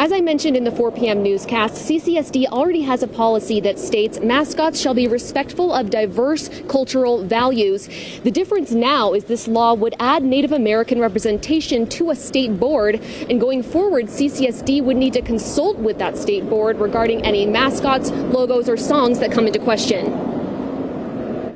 As I mentioned in the 4 p.m. newscast, CCSD already has a policy that states mascots shall be respectful of diverse cultural values. The difference now is this law would add Native American representation to a state board, and going forward, CCSD would need to consult with that state board regarding any mascots, logos, or songs that come into question.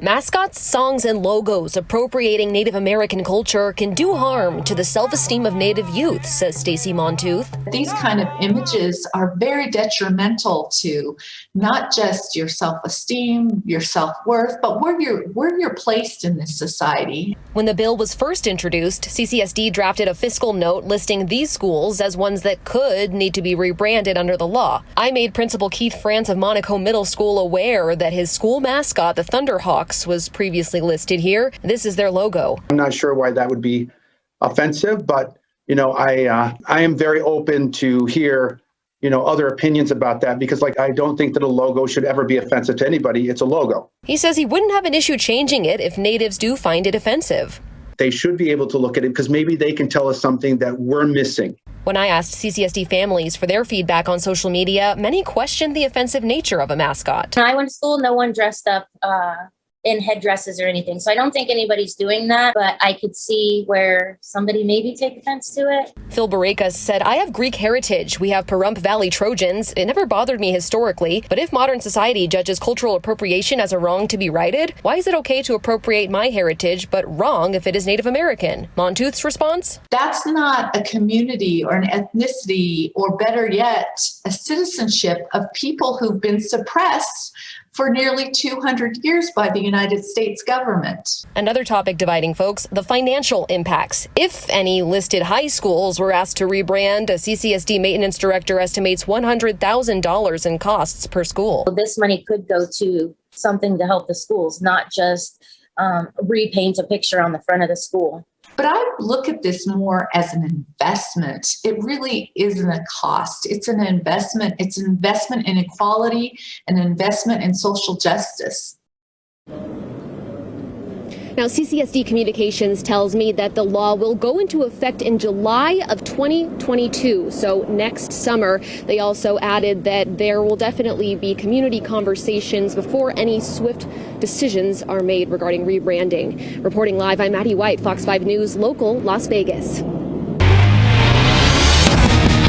Mascots, songs, and logos appropriating Native American culture can do harm to the self-esteem of Native youth, says Stacey Montooth. These kind of images are very detrimental to not just your self-esteem, your self-worth, but where you're placed in this society. When the bill was first introduced, CCSD drafted a fiscal note listing these schools as ones that could need to be rebranded under the law. I made Principal Keith France of Monaco Middle School aware that his school mascot, the Thunderhawks, was previously listed here. This is their logo. I'm not sure why that would be offensive, but I am very open to hear other opinions about that, because I don't think that a logo should ever be offensive to anybody. It's a logo. He says he wouldn't have an issue changing it if natives do find it offensive. They should be able to look at it because maybe they can tell us something that we're missing. When I asked CCSD families for their feedback on social media, many questioned the offensive nature of a mascot. When I went to school, no one dressed up in headdresses or anything. So I don't think anybody's doing that, but I could see where somebody maybe take offense to it. Phil Barekas said, I have Greek heritage. We have Pahrump Valley Trojans. It never bothered me historically, but if modern society judges cultural appropriation as a wrong to be righted, why is it okay to appropriate my heritage, but wrong if it is Native American? Montooth's response? That's not a community or an ethnicity, or better yet, a citizenship of people who've been suppressed for nearly 200 years by the United States government. Another topic dividing folks, the financial impacts. If any listed high schools were asked to rebrand, a CCSD maintenance director estimates $100,000 in costs per school. This money could go to something to help the schools, not just repaint a picture on the front of the school. But I look at this more as an investment. It really isn't a cost. It's an investment. It's an investment in equality, an investment in social justice. Now, CCSD Communications tells me that the law will go into effect in July of 2022, so next summer. They also added that there will definitely be community conversations before any swift decisions are made regarding rebranding. Reporting live, I'm Maddie White, Fox 5 News, local Las Vegas.